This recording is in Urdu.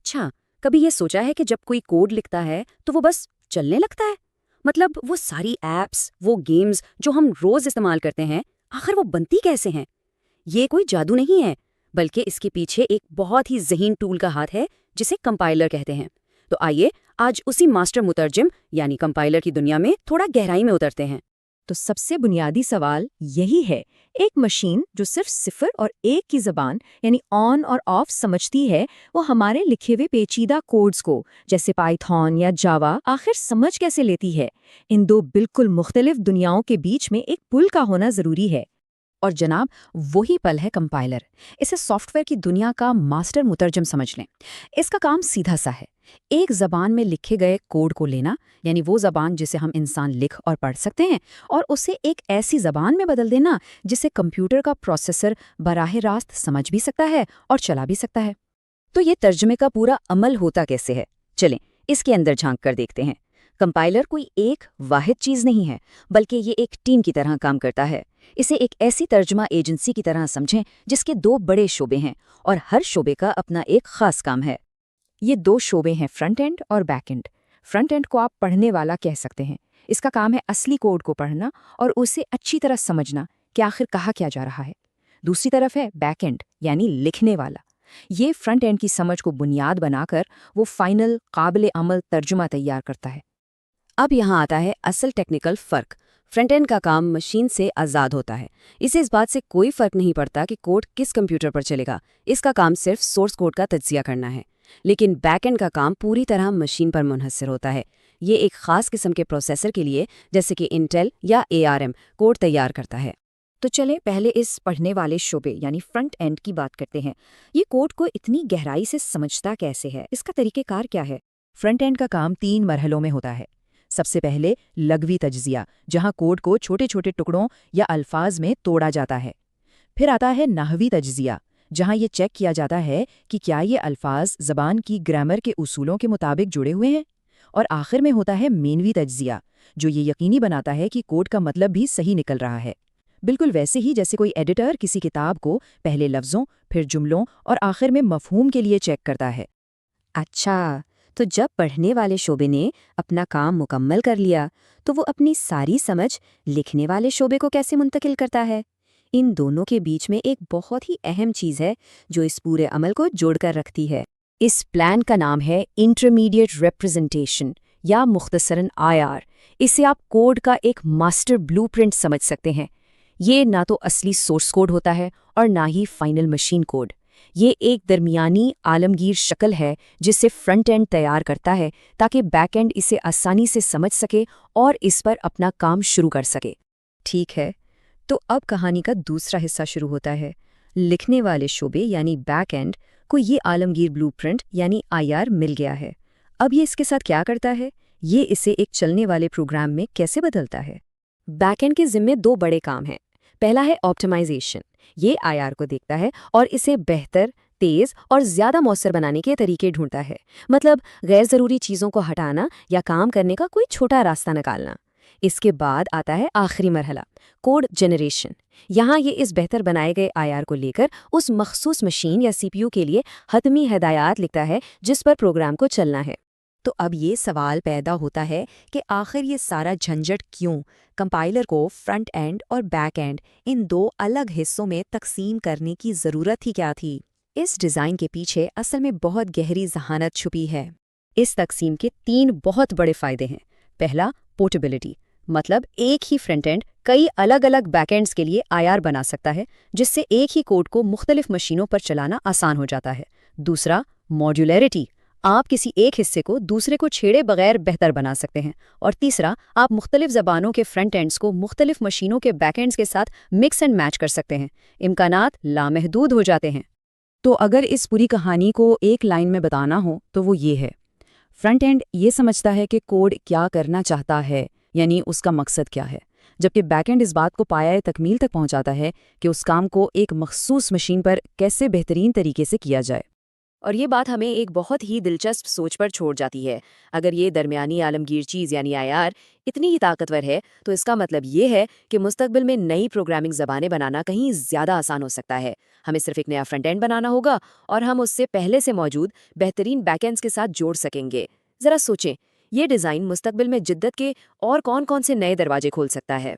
اچھا، کبھی یہ سوچا ہے کہ جب کوئی کوڈ لکھتا ہے تو وہ بس چلنے لگتا ہے؟ مطلب وہ ساری ایپس، وہ گیمز جو ہم روز استعمال کرتے ہیں، آخر وہ بنتی کیسے ہیں؟ یہ کوئی جادو نہیں ہے، بلکہ اس کے پیچھے ایک بہت ہی ذہین ٹول کا ہاتھ ہے جسے کمپائلر کہتے ہیں۔ تو آئیے آج اسی ماسٹر مترجم یعنی کمپائلر کی دنیا میں تھوڑا گہرائی میں اترتے ہیں۔ تو سب سے بنیادی سوال یہی ہے، ایک مشین جو صرف صفر اور ایک کی زبان یعنی آن اور آف سمجھتی ہے، وہ ہمارے لکھے ہوئے پیچیدہ کوڈز کو جیسے پائتھون یا جاوا آخر سمجھ کیسے لیتی ہے؟ ان دو بالکل مختلف دنیاؤں کے بیچ میں ایک پل کا ہونا ضروری ہے۔ اور جناب، وہی پل ہے کمپائلر۔ اسے سافٹ ویئر کی دنیا کا ماسٹر مترجم سمجھ لیں۔ اس کا کام سیدھا سا ہے، ایک زبان میں لکھے گئے کوڈ کو لینا، یعنی وہ زبان جسے ہم انسان لکھ اور پڑھ سکتے ہیں، اور اسے ایک ایسی زبان میں بدل دینا جسے کمپیوٹر کا پروسیسر براہ راست سمجھ بھی سکتا ہے اور چلا بھی سکتا ہے۔ تو یہ ترجمے کا پورا عمل ہوتا کیسے ہے؟ چلیں اس کے اندر جھانک کر دیکھتے ہیں۔ کمپائلر کوئی ایک واحد چیز نہیں ہے، بلکہ یہ ایک ٹیم کی طرح کام کرتا ہے۔ اسے ایک ایسی ترجمہ ایجنسی کی طرح سمجھیں جس کے دو بڑے شعبے ہیں اور ہر شعبے کا اپنا ایک خاص کام ہے۔ یہ دو شعبے ہیں، فرنٹ اینڈ اور بیک اینڈ۔ فرنٹ اینڈ کو آپ پڑھنے والا کہہ سکتے ہیں، اس کا کام ہے اصلی کوڈ کو پڑھنا اور اسے اچھی طرح سمجھنا کہ آخر کہا کیا جا رہا ہے۔ دوسری طرف ہے بیک اینڈ یعنی لکھنے والا۔ یہ فرنٹ اینڈ کی سمجھ کو بنیاد بنا کر وہ فائنل قابل عمل ترجمہ تیار کرتا ہے۔ اب یہاں آتا ہے اصل ٹیکنیکل فرق۔ فرنٹ اینڈ کا کام مشین سے آزاد ہوتا ہے، اسے اس بات سے کوئی فرق نہیں پڑتا کہ کوڈ کس کمپیوٹر پر چلے گا، اس کا کام صرف سورس کوڈ کا تجزیہ کرنا ہے۔ لیکن بیک اینڈ کا کام پوری طرح مشین پر منحصر ہوتا ہے، یہ ایک خاص قسم کے پروسیسر کے لیے جیسے کہ انٹیل یا ARM کوڈ تیار کرتا ہے۔ تو چلیں پہلے اس پڑھنے والے شعبے یعنی فرنٹ اینڈ کی بات کرتے ہیں۔ یہ کوڈ کو اتنی گہرائی سے سمجھتا کیسے ہے؟ اس کا طریقہ کار کیا ہے؟ فرنٹ اینڈ کا کام 3 مرحلوں میں ہوتا ہے۔ سب سے پہلے لغوی تجزیہ، جہاں کوڈ کو چھوٹے چھوٹے ٹکڑوں یا الفاظ میں توڑا جاتا ہے۔ پھر آتا ہے نحوی تجزیہ، جہاں یہ چیک کیا جاتا ہے کہ کیا یہ الفاظ زبان کی گرامر کے اصولوں کے مطابق جڑے ہوئے ہیں۔ اور آخر میں ہوتا ہے مینوی تجزیہ، جو یہ یقینی بناتا ہے کہ کوڈ کا مطلب بھی صحیح نکل رہا ہے، بالکل ویسے ہی جیسے کوئی ایڈیٹر کسی کتاب کو پہلے لفظوں، پھر جملوں اور آخر میں مفہوم کے لیے چیک کرتا ہے۔ اچھا، تو جب پڑھنے والے شعبے نے اپنا کام مکمل کر لیا تو وہ اپنی ساری سمجھ لکھنے والے شعبے کو کیسے منتقل کرتا ہے؟ ان دونوں کے بیچ میں ایک بہت ہی اہم چیز ہے جو اس پورے عمل کو جوڑ کر رکھتی ہے۔ اس پلان کا نام ہے انٹرمیڈیٹ ریپرزنٹیشن یا مختصراً IR۔ اسے آپ کوڈ کا ایک ماسٹر بلو پرنٹ سمجھ سکتے ہیں۔ یہ نہ تو اصلی سورس کوڈ ہوتا ہے اور نہ ہی فائنل مشین کوڈ۔ یہ ایک درمیانی عالمگیر شکل ہے جسے فرنٹ اینڈ تیار کرتا ہے تاکہ بیک اینڈ اسے آسانی سے سمجھ سکے اور اس پر اپنا کام شروع کر سکے۔ ٹھیک ہے، تو اب کہانی کا دوسرا حصہ شروع ہوتا ہے۔ لکھنے والے شعبے یعنی بیک اینڈ کو یہ عالمگیر بلو پرنٹ یعنی IR مل گیا ہے۔ اب یہ اس کے ساتھ کیا کرتا ہے؟ یہ اسے ایک چلنے والے پروگرام میں کیسے بدلتا ہے؟ بیک اینڈ کے ذمے 2 بڑے کام ہیں۔ پہلا ہے آپٹیمائزیشن، یہ IR کو دیکھتا ہے اور اسے بہتر، تیز اور زیادہ مؤثر بنانے کے طریقے ڈھونڈتا ہے، مطلب غیر ضروری چیزوں کو ہٹانا یا کام کرنے کا کوئی چھوٹا راستہ نکالنا۔ اس کے بعد آتا ہے آخری مرحلہ، کوڈ جنریشن۔ یہاں یہ اس بہتر بنائے گئے IR کو لے کر اس مخصوص مشین یا CPU کے لیے حتمی ہدایات لکھتا ہے جس پر پروگرام کو چلنا ہے۔ تو اب یہ سوال پیدا ہوتا ہے کہ آخر یہ سارا جھنجھٹ کیوں؟ کمپائلر کو فرنٹ اینڈ اور بیک اینڈ ان 2 الگ حصوں میں تقسیم کرنے کی ضرورت ہی کیا تھی؟ اس ڈیزائن کے پیچھے اصل میں بہت گہری ذہانت چھپی ہے۔ اس تقسیم کے 3 بہت بڑے فائدے ہیں۔ پہلا، پورٹیبلٹی، مطلب ایک ہی فرنٹ اینڈ کئی الگ الگ بیک اینڈز کے لیے IR بنا سکتا ہے، جس سے ایک ہی کوڈ کو مختلف مشینوں پر چلانا آسان ہو جاتا ہے۔ دوسرا، ماڈیولیرٹی، آپ کسی ایک حصے کو دوسرے کو چھیڑے بغیر بہتر بنا سکتے ہیں۔ اور تیسرا، آپ مختلف زبانوں کے فرنٹ اینڈز کو مختلف مشینوں کے بیک اینڈز کے ساتھ مکس اینڈ میچ کر سکتے ہیں۔ امکانات لامحدود ہو جاتے ہیں۔ تو اگر اس پوری کہانی کو ایک لائن میں بتانا ہو تو وہ یہ ہے، فرنٹ اینڈ یہ سمجھتا ہے کہ کوڈ کیا کرنا چاہتا ہے، یعنی اس کا مقصد کیا ہے، جبکہ بیک اینڈ اس بات کو پایۂ تکمیل تک پہنچاتا ہے کہ اس کام کو ایک مخصوص مشین پر کیسے بہترین طریقے سے کیا جائے۔ اور یہ بات ہمیں ایک بہت ہی دلچسپ سوچ پر چھوڑ جاتی ہے۔ اگر یہ درمیانی عالمگیر چیز یعنی IR اتنی ہی طاقتور ہے تو اس کا مطلب یہ ہے کہ مستقبل میں نئی پروگرامنگ زبانیں بنانا کہیں زیادہ آسان ہو سکتا ہے۔ ہمیں صرف ایک نیا فرنٹ اینڈ بنانا ہوگا اور ہم اس سے پہلے سے موجود بہترین بیک اینڈز کے ساتھ جوڑ سکیں گے۔ ذرا سوچیں، یہ ڈیزائن مستقبل میں جدت کے اور کون کون سے نئے دروازے کھول سکتا ہے؟